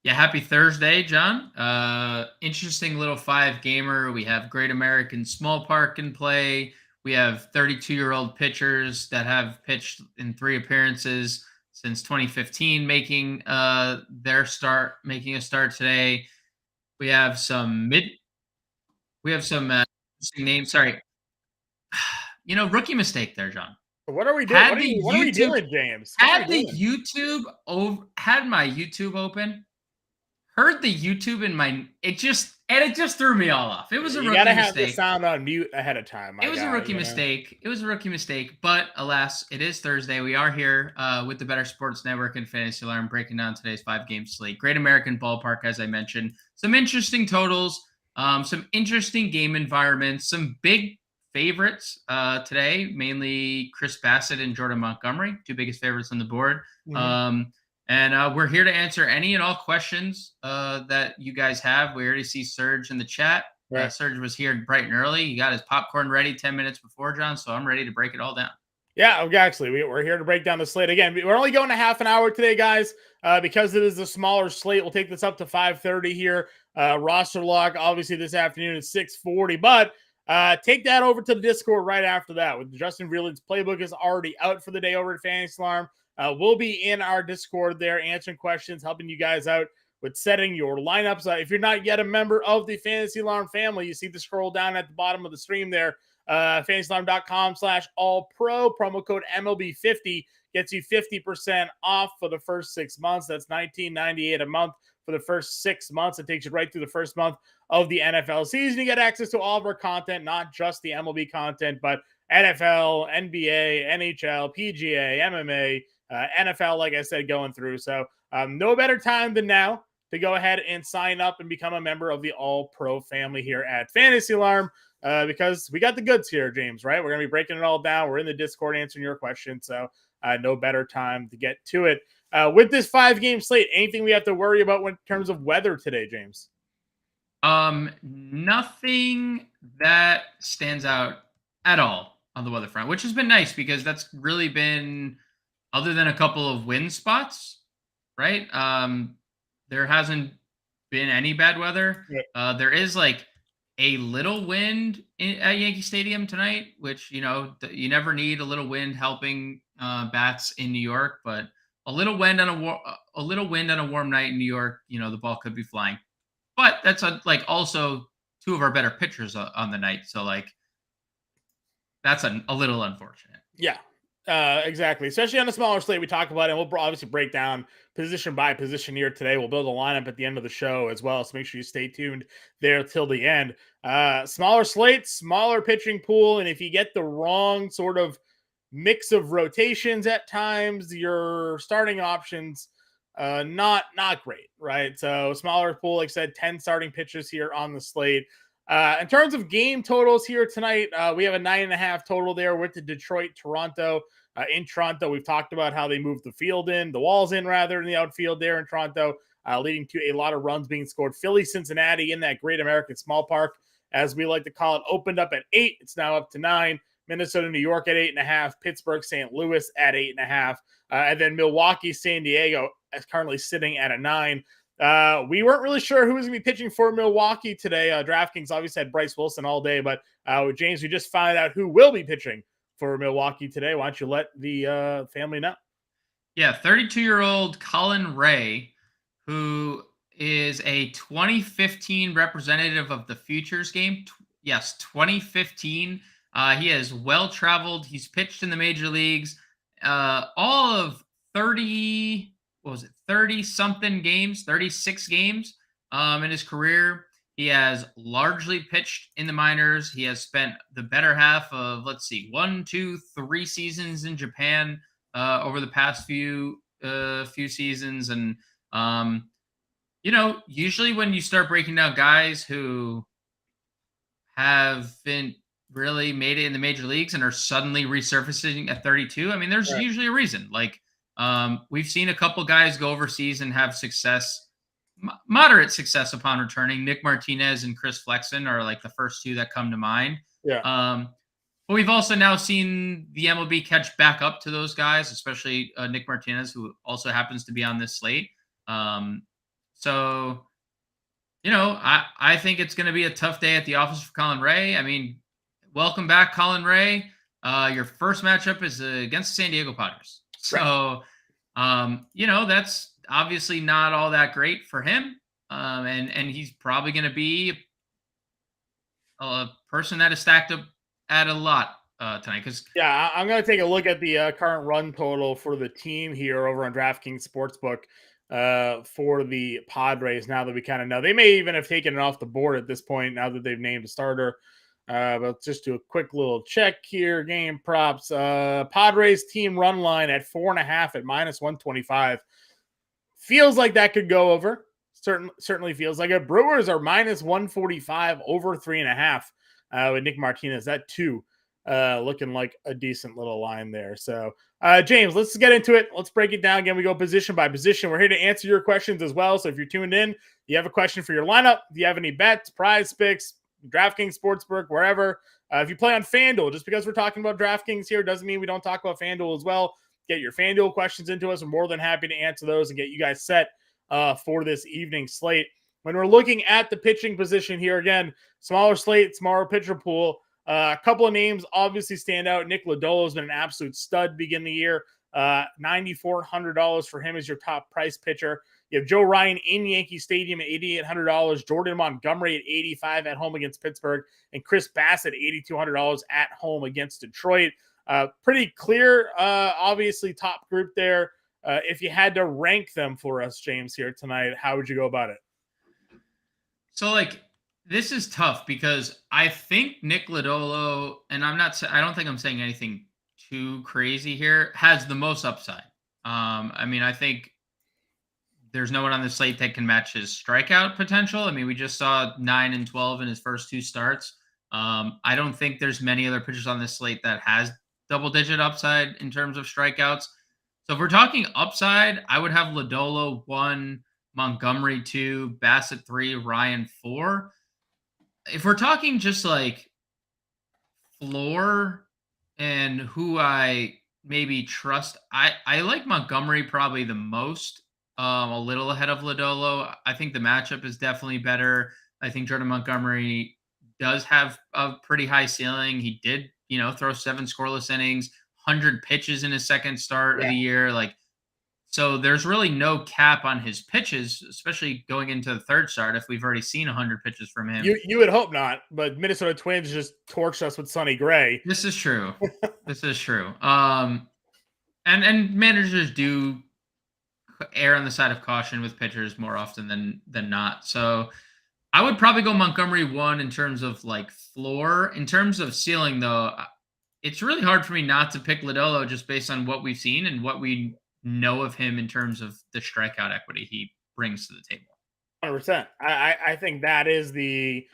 Yeah, happy Thursday, John. Interesting little five gamer. We have Great American Small Park in play. We have 32-year-old pitchers that have pitched in three appearances since 2015, making a start today. We have some mid. We have some interesting names. Sorry, rookie mistake there, John. What are we doing? Had the What are we YouTube doing, James? What are we had the doing? YouTube over had my YouTube open. Heard the YouTube in my it just threw me all off. It was a You rookie gotta have the mistake. sound on mute ahead of time, It my was a guy. rookie mistake. It was a rookie mistake, but alas, it is Thursday. We are here with the Better Sports Network and Fantasy Alarm breaking down today's 5-game slate. Great American Ballpark, as I mentioned. Some interesting totals, some interesting game environments, some big favorites today, mainly Chris Bassett and Jordan Montgomery, two biggest favorites on the board. And we're here to answer any and all questions that you guys have. We already see Serge in the chat. Right. Serge was here bright and early. He got his popcorn ready 10 minutes before, John, so I'm ready to break it all down. Yeah, actually, we're here to break down the slate. Again, we're only going a half an hour today, guys, because it is a smaller slate. We'll take this up to 5:30 here. Roster lock, obviously, this afternoon at 6:40. But take that over to the Discord right after that. With Justin Vreeland's playbook is already out for the day over at Fantasy Alarm. We'll be in our Discord there answering questions, helping you guys out with setting your lineups. If you're not yet a member of the Fantasy Alarm family, you see the scroll down at the bottom of the stream there. FantasyAlarm.com/all-pro. Promo code MLB50 gets you 50% off for the first 6 months. That's $19.98 a month for the first 6 months. It takes you right through the first month of the NFL season. You get access to all of our content, not just the MLB content, but NFL, NBA, NHL, PGA, MMA, NFL, like I said, going through. So no better time than now to go ahead and sign up and become a member of the All-Pro family here at Fantasy Alarm. Because we got the goods here, James, right? We're going to be breaking it all down. We're in the Discord answering your questions. So no better time to get to it. With this 5-game slate, anything we have to worry about in terms of weather today, James? Nothing that stands out at all on the weather front, which has been nice because that's really been, other than a couple of wind spots, right? There hasn't been any bad weather. Yeah. There is like a little wind at Yankee Stadium tonight, which, you never need a little wind helping bats in New York, but a little wind on a warm night in New York, the ball could be flying. But that's also two of our better pitchers on the night, so that's a little unfortunate. Yeah. Exactly. Especially on a smaller slate, we talk about it. And we'll obviously break down position by position here today. We'll build a lineup at the end of the show as well. So make sure you stay tuned there till the end. Smaller slate, smaller pitching pool. And if you get the wrong sort of mix of rotations at times, your starting options, not great, right? So smaller pool, like I said, 10 starting pitchers here on the slate. In terms of game totals here tonight, we have a 9.5 total there with the Detroit, Toronto. In Toronto, we've talked about how they moved the walls in rather in the outfield there in Toronto, leading to a lot of runs being scored. Philly, Cincinnati in that Great American Small Park, as we like to call it, opened up at 8. It's now up to 9. Minnesota, New York at 8.5. Pittsburgh, St. Louis at 8.5. And then Milwaukee, San Diego is currently sitting at a 9. We weren't really sure who was going to be pitching for Milwaukee today. DraftKings obviously had Bryce Wilson all day, but James, we just found out who will be pitching for Milwaukee today. Why don't you let the family know? Yeah, 32-year-old Colin Ray, who is a 2015 representative of the Futures game. Yes, 2015. He is well-traveled. He's pitched in the major leagues. All of 30-something games, 36 games in his career. He has largely pitched in the minors. He has spent the better half of, 1, 2, 3 seasons in Japan over the past few seasons. And, usually when you start breaking down guys who have been really made it in the major leagues and are suddenly resurfacing at 32, I mean, there's usually a reason. We've seen a couple guys go overseas and have success, moderate success upon returning. Nick Martinez and Chris Flexen are the first two that come to mind. Yeah. But we've also now seen the MLB catch back up to those guys, especially Nick Martinez, who also happens to be on this slate. So, I think it's going to be a tough day at the office for Colin Ray. I mean, welcome back, Colin Ray. Your first matchup is against the San Diego Padres. Right. So, that's obviously not all that great for him. And he's probably going to be a person that is stacked up at a lot tonight. Because Yeah, I'm going to take a look at the current run total for the team here over on DraftKings Sportsbook for the Padres. Now that we kind of know, they may even have taken it off the board at this point now that they've named a starter. But just do a quick little check here. Game props. Padres team run line at 4.5 at -125. Feels like that could go over. Certainly feels like it. Brewers are -145 over 3.5 with Nick Martinez. That too looking like a decent little line there. So, James, let's get into it. Let's break it down again. We go position by position. We're here to answer your questions as well. So if you're tuned in, you have a question for your lineup, if you have any bets, PrizePicks, DraftKings Sportsbook, wherever. If you play on FanDuel, just because we're talking about DraftKings here doesn't mean we don't talk about FanDuel as well. Get your FanDuel questions into us. We're more than happy to answer those and get you guys set for this evening slate. When we're looking at the pitching position here, again, smaller slate, smaller pitcher pool. A couple of names obviously stand out. Nick Lodolo has been an absolute stud beginning the year. $9,400 for him as your top price pitcher. You have Joe Ryan in Yankee Stadium at $8,800. Jordan Montgomery at $85 at home against Pittsburgh. And Chris Bassett $8,200 at home against Detroit. Pretty clear, obviously, top group there. If you had to rank them for us, James, here tonight, how would you go about it? So, this is tough because I think Nick Lodolo, and I don't think I'm saying anything too crazy here, has the most upside. I think there's no one on the slate that can match his strikeout potential. I mean, we just saw 9 and 12 in his first two starts. I don't think there's many other pitchers on this slate that has double-digit upside in terms of strikeouts. So if we're talking upside, I would have Lodolo 1, Montgomery 2, Bassett 3, Ryan 4. If we're talking just floor and who I maybe trust, I like Montgomery probably the most, a little ahead of Lodolo. I think the matchup is definitely better. I think Jordan Montgomery does have a pretty high ceiling. He did, throw 7 scoreless innings, 100 pitches in his second start of the year. So there's really no cap on his pitches, especially going into the third start if we've already seen 100 pitches from him. You would hope not, but Minnesota Twins just torched us with Sonny Gray. This is true. This is true. And managers do err on the side of caution with pitchers more often than not. So I would probably go Montgomery 1 in terms of floor. In terms of ceiling, though, it's really hard for me not to pick Lodolo just based on what we've seen and what we know of him in terms of the strikeout equity he brings to the table. 100%. I think that is the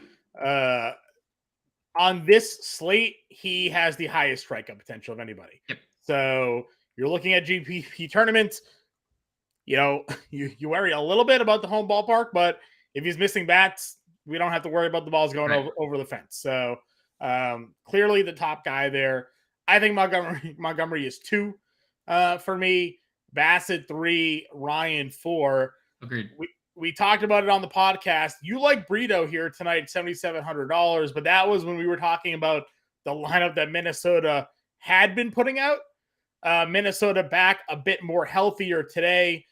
on this slate, he has the highest strikeout potential of anybody. Yep. So you're looking at GPP tournaments. You worry a little bit about the home ballpark, but if he's missing bats, we don't have to worry about the balls going over the fence. So clearly the top guy there. I think Montgomery is 2 for me. Bassett 3, Ryan 4. Agreed. We talked about it on the podcast. You like Brito here tonight, $7,700, but that was when we were talking about the lineup that Minnesota had been putting out. Minnesota back a bit more healthier today.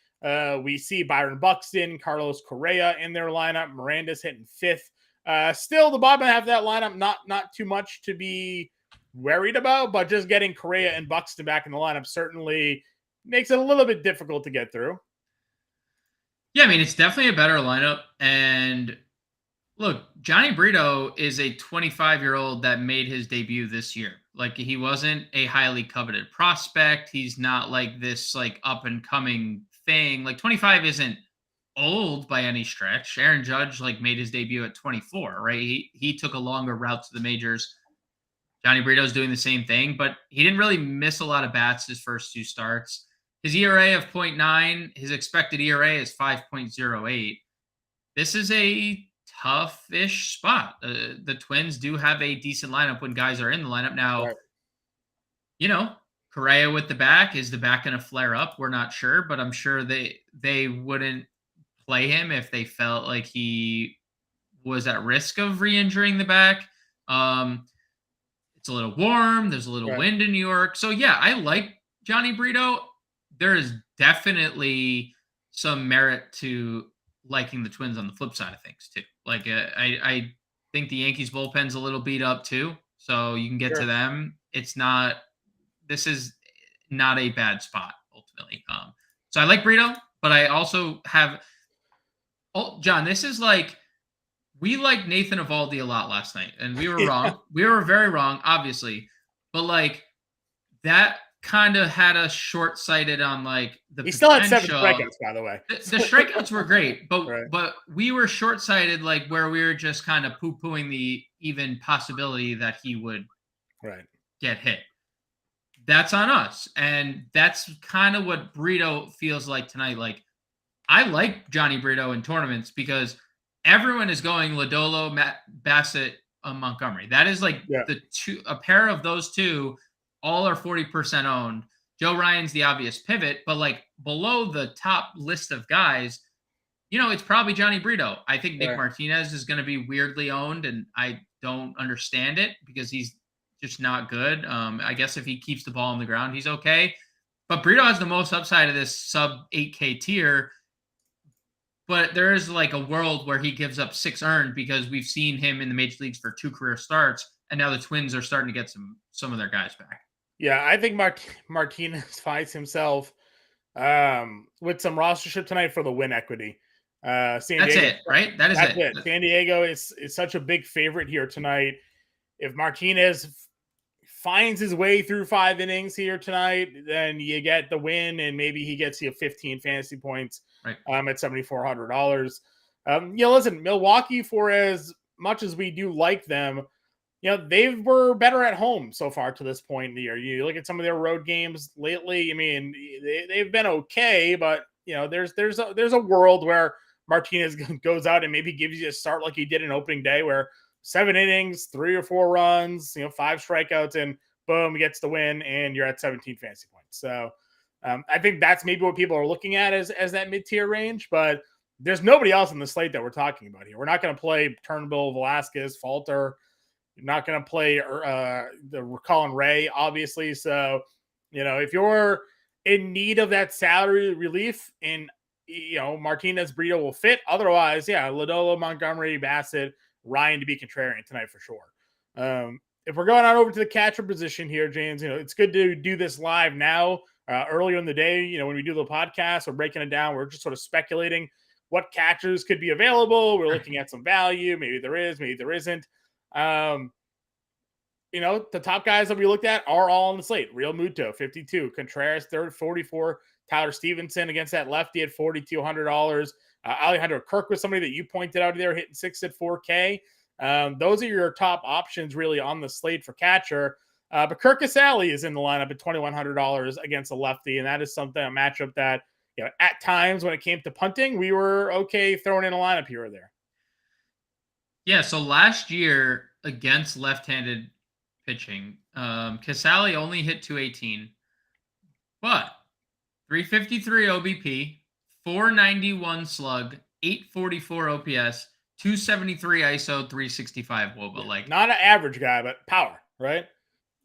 We see Byron Buxton, Carlos Correa in their lineup. Miranda's hitting 5th. Still, the bottom half of that lineup, not too much to be worried about, but just getting Correa and Buxton back in the lineup certainly makes it a little bit difficult to get through. Yeah, it's definitely a better lineup. And look, Johnny Brito is a 25-year-old that made his debut this year. He wasn't a highly coveted prospect. He's not this up and coming thing. 25 isn't old by any stretch. Aaron Judge made his debut at 24, right? He took a longer route to the majors. Johnny Brito's doing the same thing, but he didn't really miss a lot of bats his first 2 starts. His ERA of 0.9, his expected ERA is 5.08. This is a tough-ish spot. The Twins do have a decent lineup when guys are in the lineup. Now, right. Correa with the back. Is the back going to flare up? We're not sure, but I'm sure they wouldn't play him if they felt like he was at risk of re-injuring the back. It's a little warm. There's a little Right. wind in New York. So yeah, I like Johnny Brito. There is definitely some merit to liking the Twins on the flip side of things too. Like I think the Yankees bullpen's a little beat up too. So you can get to Sure. them. This is not a bad spot ultimately. So I like Brito, but I also have John, this is like we liked Nathan Eovaldi a lot last night, and we were Yeah. wrong. We were very wrong, obviously. But like that kind of had us short-sighted on like the He still had 7 potential. strikeouts, by the way. The strikeouts were great, but Right. but we were short-sighted, like where we were just kind of poo-pooing the even possibility that he would Right. get hit. That's on us, and that's kind of what Brito feels like tonight. Like I like Johnny Brito in tournaments because everyone is going Lodolo, Bassett, Montgomery. That is like Yeah. a pair of those two, all are 40% owned. Joe Ryan's the obvious pivot, but like below the top list of guys, it's probably Johnny Brito. I think Nick Right. Martinez is going to be weirdly owned, and I don't understand it because he's just not good. I guess if he keeps the ball on the ground, he's okay. But Brito has the most upside of this sub 8K tier. But there is like a world where he gives up 6 earned because we've seen him in the major leagues for 2 career starts, and now the Twins are starting to get some of their guys back. Yeah, I think Martinez finds himself with some rostership tonight for the win equity. San That's Diego, it, right? That is that's it. it. San Diego is such a big favorite here tonight. If Martinez finds his way through 5 innings here tonight, then you get the win, and maybe he gets you 15 fantasy points Right. at $7,400. Listen, Milwaukee, for as much as we do like them, they were better at home so far to this point in the year. You look at some of their road games lately. I mean, they've been okay, but there's a world where Martinez goes out and maybe gives you a start like he did in opening day, where 7 innings, 3 or 4 runs, 5 strikeouts, and boom, gets the win, and you're at 17 fantasy points. So I think that's maybe what people are looking at as that mid-tier range, but there's nobody else in the slate that we're talking about here. We're not going to play Turnbull, Velasquez, Falter. You're not going to play the Colin Ray, obviously. So, if you're in need of that salary relief, and Martinez, Brito will fit. Otherwise, yeah, Lodolo, Montgomery, Bassett, Ryan to be contrarian tonight for sure. If we're going on over to the catcher position here, James, it's good to do this live now. Earlier in the day, when we do the podcast, we're breaking it down. We're just sort of speculating what catchers could be available. We're looking at some value. Maybe there is, maybe there isn't. The top guys that we looked at are all on the slate. Real Muto, 52. Contreras, 44. Tyler Stevenson against that lefty at $4,200. Alejandro Kirk was somebody that you pointed out there, hitting 6 at 4K. Those are your top options really on the slate for catcher. But Kirk Casale is in the lineup at $2,100 against a lefty, and that is a matchup that, at times when it came to punting, we were okay throwing in a lineup here or there. Yeah, so last year against left-handed pitching, Casale only hit 218, but 353 OBP, 491 slug, 844 OPS, 273 ISO, 365 WOBA. Like not an average guy, but power, right?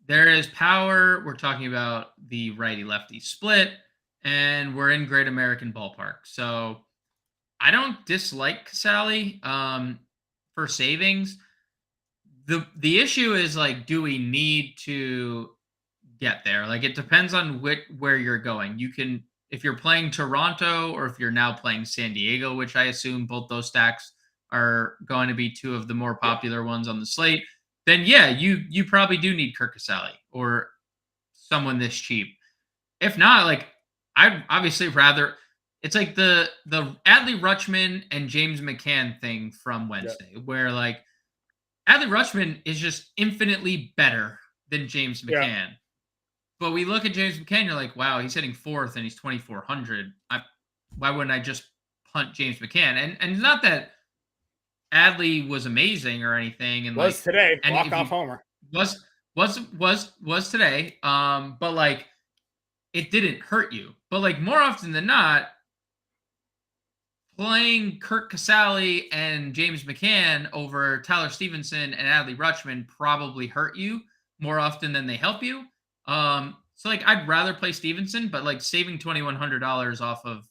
There is power. We're talking about the righty-lefty split, and we're in Great American Ballpark. So I don't dislike Casale for savings. The issue is like, do we need to get there? Like, it depends on where you're going. You can, if you're playing Toronto or if you're now playing San Diego, which I assume both those stacks are going to be 2 of the more popular ones on the slate, then yeah, you probably do need Kirk Casale or someone this cheap. If not, like, I'd obviously rather. It's like the Adley Rutschman and James McCann thing from Wednesday, where like Adley Rutschman is just infinitely better than James McCann. Yeah. But we look at James McCann, you're like, wow, he's hitting 4th and he's 2,400. Why wouldn't I just punt James McCann? And not that Adley was amazing or anything, and was like today and walk off homer was today. But like it didn't hurt you. But like more often than not, playing Kirk Casale and James McCann over Tyler Stevenson and Adley Rutschman probably hurt you more often than they help you. So like I'd rather play Stevenson, but like saving $2,100 off of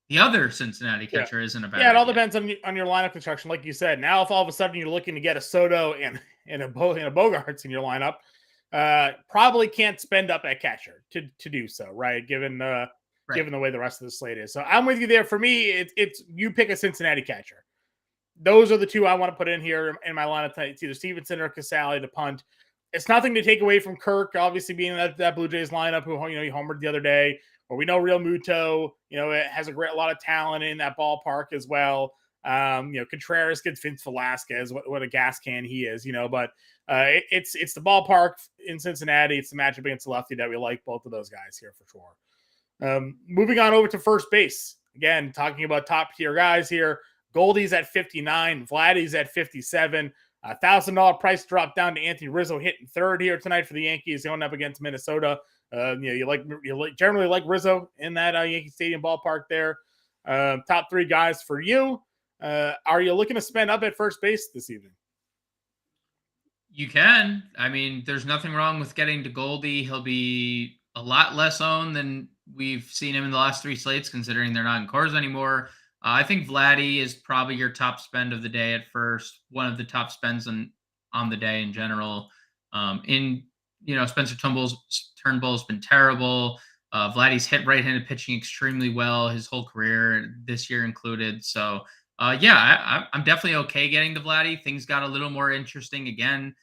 the other Cincinnati Yeah. catcher isn't a bad Yeah, it all idea. depends on your lineup construction. Like you said, now if all of a sudden you're looking to get a Soto and a Bogarts in your lineup, probably can't spend up at catcher to do so, right? Given Right. given the way the rest of the slate is. So I'm with you there. For me, it's you pick a Cincinnati catcher. Those are the two I want to put in here in my lineup tonight. It's either Stevenson or Casale to punt. It's nothing to take away from Kirk, obviously being that Blue Jays lineup who he homered the other day. Or we know Real Muto, it has a lot of talent in that ballpark as well. Contreras gets Vince Velasquez, what a gas can he is, but it's the ballpark in Cincinnati. It's the matchup against the lefty that we like both of those guys here for sure. Moving on over to first base. Again, talking about top tier guys here. Goldie's at 59, Vladdy's at 57. $1,000 price drop down to Anthony Rizzo hitting third here tonight for the Yankees going up against Minnesota. You generally like Rizzo in that Yankee Stadium ballpark there. Top three guys for you. Are you looking to spend up at first base this evening? You can. I mean, there's nothing wrong with getting to Goldie. He'll be a lot less owned than we've seen him in the last three slates, considering they're not in cores anymore. I think Vladdy is probably your top spend of the day at first. One of the top spends on the day in general. Spencer Turnbull's been terrible. Vladdy's hit right-handed pitching extremely well his whole career, this year included. So, I'm definitely okay getting to Vladdy. Things got a little more interesting again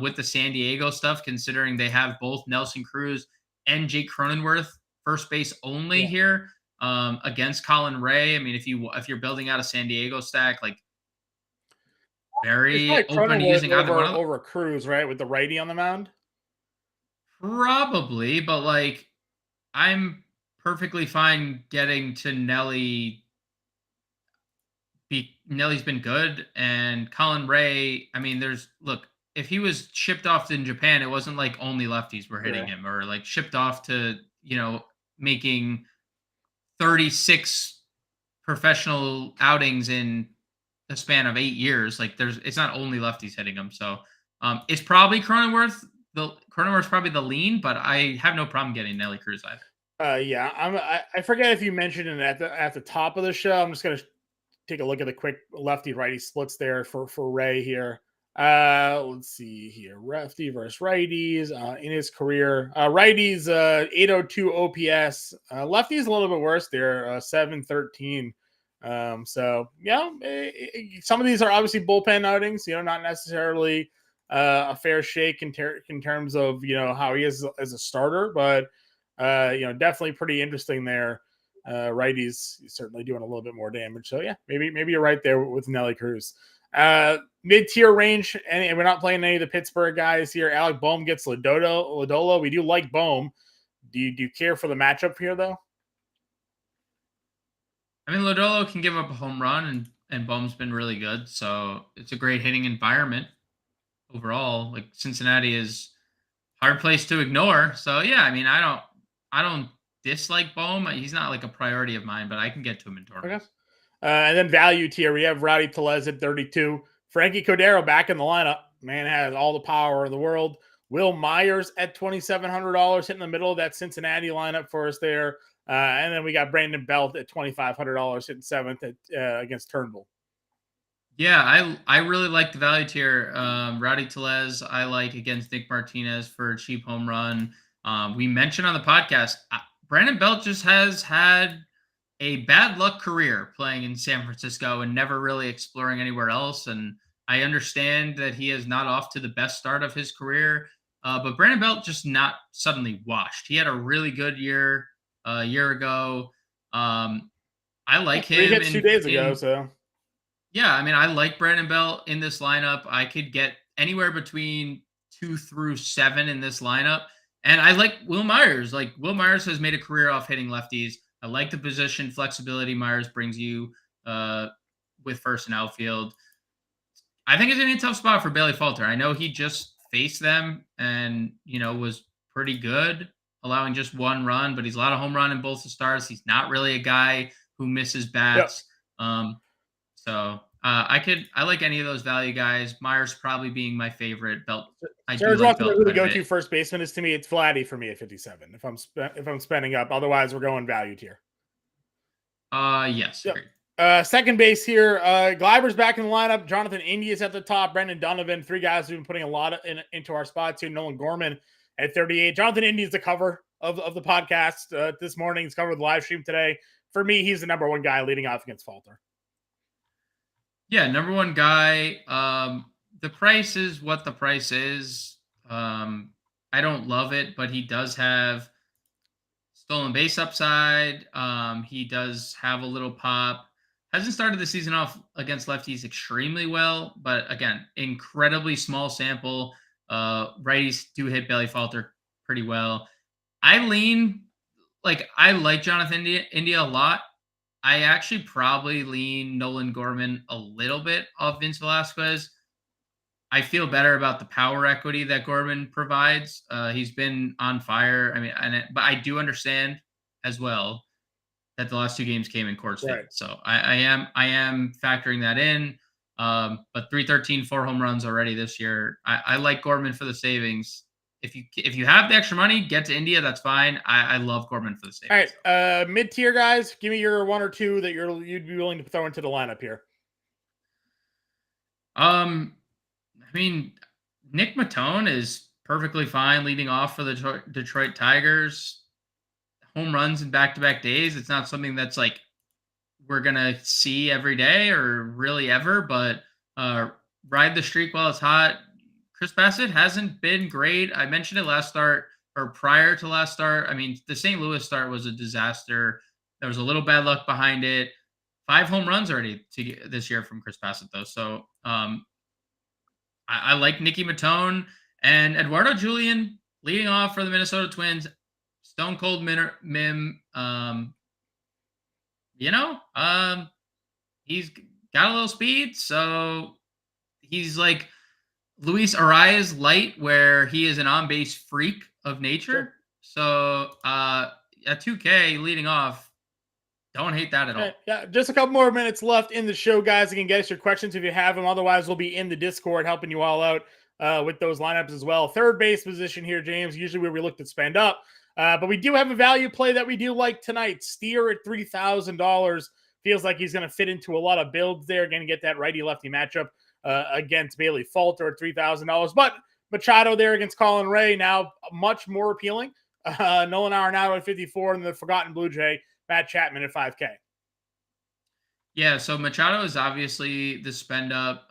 with the San Diego stuff, considering they have both Nelson Cruz and Jake Cronenworth first base only here against Colin Ray. I mean, if you're building out a San Diego stack, like very open to using either one of them. Over Cruz, right, with the righty on the mound. Probably, but like I'm perfectly fine getting to Nelly. Nelly's been good, and Colin Ray. I mean, if he was shipped off in Japan, it wasn't like only lefties were hitting him, or like shipped off to making 36 professional outings in a span of 8 years. Like it's not only lefties hitting him. So it's probably Cronenworth. Cronenworth's probably the lean, but I have no problem getting Nelly Cruz either. I forget if you mentioned it at the top of the show. I'm just gonna take a look at the quick lefty righty splits there for Ray here. Let's see here. Lefty versus righties in his career. Righties 802 OPS. Lefties a little bit worse there, 713. Some of these are obviously bullpen outings, not necessarily a fair shake in terms of how he is as a starter, but definitely pretty interesting there. Righties certainly doing a little bit more damage. So maybe you're right there with Nelly Cruz. Mid-tier range, and we're not playing any of the Pittsburgh guys here. Alec Bohm gets Lodolo. We do like Bohm. Do you care for the matchup here though? I mean, Lodolo can give up a home run, and Bohm's been really good, so it's a great hitting environment overall. Like Cincinnati is hard place to ignore. So I mean, I don't dislike Bohm. He's not like a priority of mine, but I can get to him in tournaments. Okay. And then value tier, we have Rowdy Tellez at 32. Frankie Cordero back in the lineup. Man has all the power in the world. Will Myers at $2,700 hitting the middle of that Cincinnati lineup for us there. And then we got Brandon Belt at $2,500 hitting seventh against Turnbull. Yeah, I really like the value tier. Rowdy Tellez, I like against Nick Martinez for a cheap home run. We mentioned on the podcast, Brandon Belt just has had a bad luck career playing in San Francisco and never really exploring anywhere else. And I understand that he is not off to the best start of his career, but Brandon Belt just not suddenly washed. He had a really good year a year ago. I like him. 3 hits 2 days ago, so. Yeah, I mean, I like Brandon Belt in this lineup. I could get anywhere between 2 through 7 in this lineup. And I like Will Myers. Like, Will Myers has made a career off hitting lefties. I like the position flexibility Myers brings you with first and outfield. I think it's going to be a tough spot for Bailey Falter. I know he just faced them and, was pretty good, allowing just one run, but he's a lot of home run in both the starts. He's not really a guy who misses bats. I like any of those value guys. Myers probably being my favorite. Belt, I do Sarge like wants to know Belt who the quite a bit. go-to first baseman is. To me, it's Vladdy for me at 57. If I'm spending up, otherwise we're going value tier. Yes, Yep. agreed. Second base here. Gleiber's back in the lineup. Jonathan India's at the top. Brendan Donovan, three guys who've been putting a lot into our spots here. Nolan Gorman at 38. Jonathan India's the cover of the podcast this morning. He's covered the live stream today. For me, he's the number one guy leading off against Falter. Yeah, number one guy. The price is what the price is. I don't love it, but he does have stolen base upside. He does have a little pop. Hasn't started the season off against lefties extremely well, but again, incredibly small sample. Righties do hit belly falter pretty well. I like Jonathan India a lot. I actually probably lean Nolan Gorman a little bit off Vince Velasquez. I feel better about the power equity that Gorman provides. He's been on fire. I mean, but I do understand as well that the last two games came in Coors Field. Right. So I am factoring that in. But 313, 4 home runs already this year. I like Gorman for the savings. If you have the extra money, get to India. That's fine. I love Gorman for the savings. All right, mid-tier guys, give me your one or two that you'd be willing to throw into the lineup here. I mean, Nick Matone is perfectly fine leading off for the Detroit Tigers. Home runs in back-to-back days. It's not something that's like we're gonna see every day or really ever, but ride the streak while it's hot. Chris Bassett hasn't been great. I mentioned it last start or prior to last start. I mean, the St. Louis start was a disaster. There was a little bad luck behind it. 5 home runs already this year from Chris Bassett, though. So I like Nicky Matone and Eduardo Julian leading off for the Minnesota Twins. Stone Cold Mim. He's got a little speed, so he's like Luis Arias light, where he is an on-base freak of nature. Sure. So at 2K leading off, don't hate that at all. Yeah, just a couple more minutes left in the show, guys. You can get us your questions if you have them. Otherwise, we'll be in the Discord helping you all out with those lineups as well. Third base position here, James, usually where we look to spend up. But we do have a value play that we do like tonight. Steer at $3,000. Feels like he's going to fit into a lot of builds there. Going to get that righty-lefty matchup against Bailey Falter at $3,000. But Machado there against Colin Ray, now much more appealing. Nolan Arenado at 54, and the forgotten Blue Jay, Matt Chapman at 5K. Yeah, so Machado is obviously the spend up.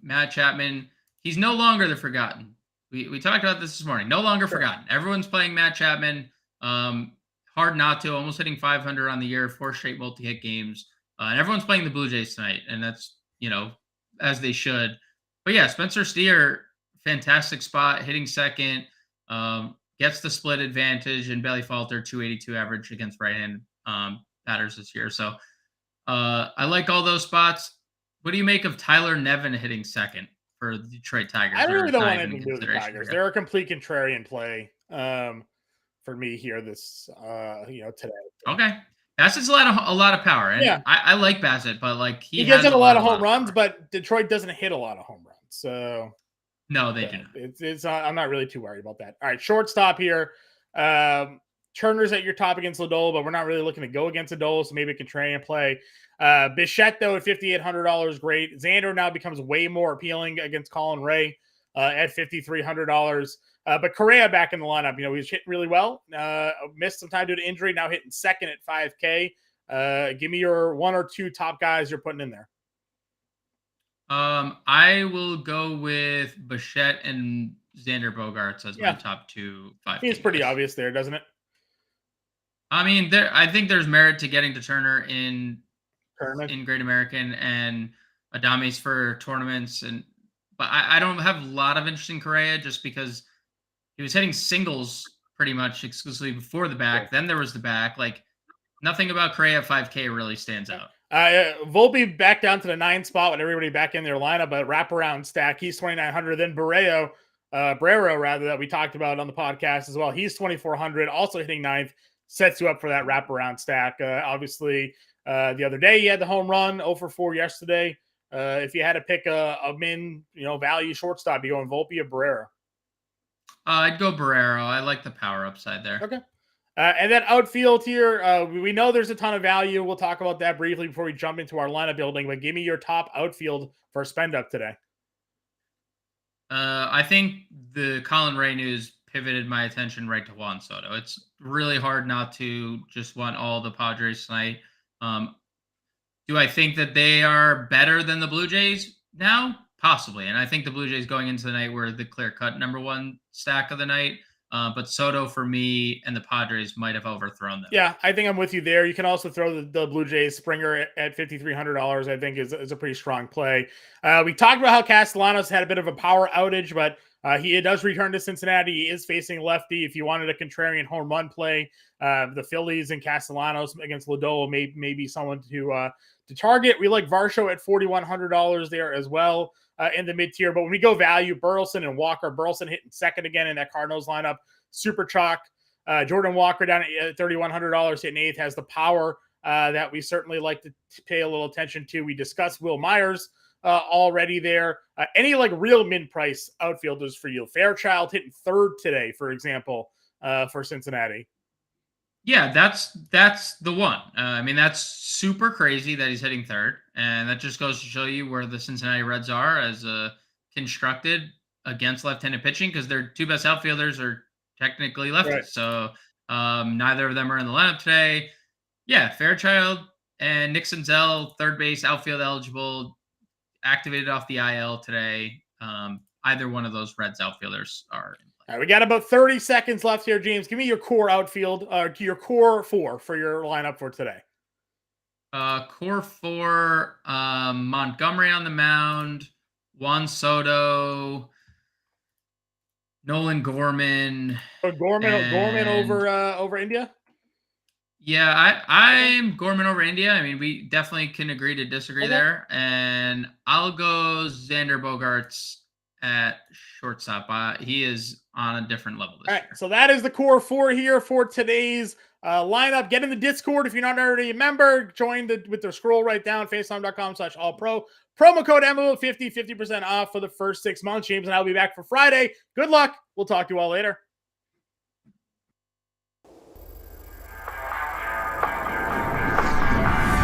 Matt Chapman, he's no longer the forgotten. We talked about this morning. No longer forgotten. Everyone's playing Matt Chapman. Hard not to. Almost hitting 500 on the year, 4 straight multi-hit games. And everyone's playing the Blue Jays tonight, and that's, as they should. But yeah, Spencer Steer, fantastic spot, hitting second, gets the split advantage, and belly falter 282 average against right-hand batters this year. So I like all those spots. What do you make of Tyler Nevin hitting second for the Detroit Tigers? I really don't want anything to do with the Tigers. They're a complete contrarian play for me here today. Okay. Bassett's a lot of power. And yeah. I like Bassett, but like he gets in a lot of home runs, but Detroit doesn't hit a lot of home runs. So no, they do not. It's I'm not really too worried about that. All right, shortstop here. Turner's at your top against Lodolo, but we're not really looking to go against Lodolo, so maybe a contrarian play. Bichette, though, at $5,800, great. Xander now becomes way more appealing against Colin Ray at $5,300. But Correa back in the lineup. He's hitting really well. Missed some time due to injury. Now hitting second at 5K. Give me your one or two top guys you're putting in there. I will go with Bichette and Xander Bogaerts as my top 2 5K. It's pretty obvious there, doesn't it? I mean, I think there's merit to getting to Turner in Great American and Adames for tournaments, but I don't have a lot of interest in Correa just because he was hitting singles pretty much exclusively before the back. Yeah. Then there was the back. Like nothing about Correa 5K really stands out. Volpe back down to the 9 spot with everybody back in their lineup, but wraparound stack. He's 2,900. Then Barrero, that we talked about on the podcast as well. He's 2,400, also hitting 9th. Sets you up for that wraparound stack. Obviously, the other day. He had the home run, 0 for 4 yesterday. If you had to pick a min, value shortstop, you going Volpe or Barrera? I'd go Barrero. I like the power upside there. Okay. And then outfield here, we know there's a ton of value. We'll talk about that briefly before we jump into our lineup building. But give me your top outfield for spend up today. I think the Colin Ray news pivoted my attention right to Juan Soto. It's really hard not to just want all the Padres tonight. Do I think that they are better than the Blue Jays now? Possibly. And I think the Blue Jays going into the night were the clear-cut number one stack of the night. But Soto, for me, and the Padres might have overthrown them. Yeah, I think I'm with you there. You can also throw the Blue Jays Springer at $5,300, I think is a pretty strong play. We talked about how Castellanos had a bit of a power outage, but he does return to Cincinnati. He is facing lefty. If you wanted a contrarian home run play, the Phillies and Castellanos against Lodolo may be someone to target. We like Varsho at $4,100 there as well in the mid-tier. But when we go value, Burleson and Walker. Burleson hitting second again in that Cardinals lineup. Super chalk. Jordan Walker down at $3,100 hitting eighth has the power that we certainly like to pay a little attention to. We discussed Will Myers already there. Any like real min-price outfielders for you? Fairchild hitting third today, for example, for Cincinnati. Yeah, that's the one. I mean, that's super crazy that he's hitting third, and that just goes to show you where the Cincinnati Reds are as constructed against left-handed pitching, because their two best outfielders are technically lefties. Right. So neither of them are in the lineup today. Yeah, Fairchild and Nick Senzel, third base, outfield eligible, activated off the IL today. Either one of those Reds outfielders are. All right, we got about 30 seconds left here, James. Give me your core outfield, your core four for your lineup for today. Core four, Montgomery on the mound, Juan Soto, Nolan Gorman. Gorman over India? Yeah, I'm Gorman over India. I mean, we definitely can agree to disagree there. And I'll go Xander Bogaerts at shortstop. He is on a different level this year. So that is the core four here for today's lineup. Get in the Discord if you're not already a member. Join with the scroll right down, facetime.com/allpro. Promo code MLB50, 50% off for the first 6 months. James and I will be back for Friday. Good luck. We'll talk to you all later.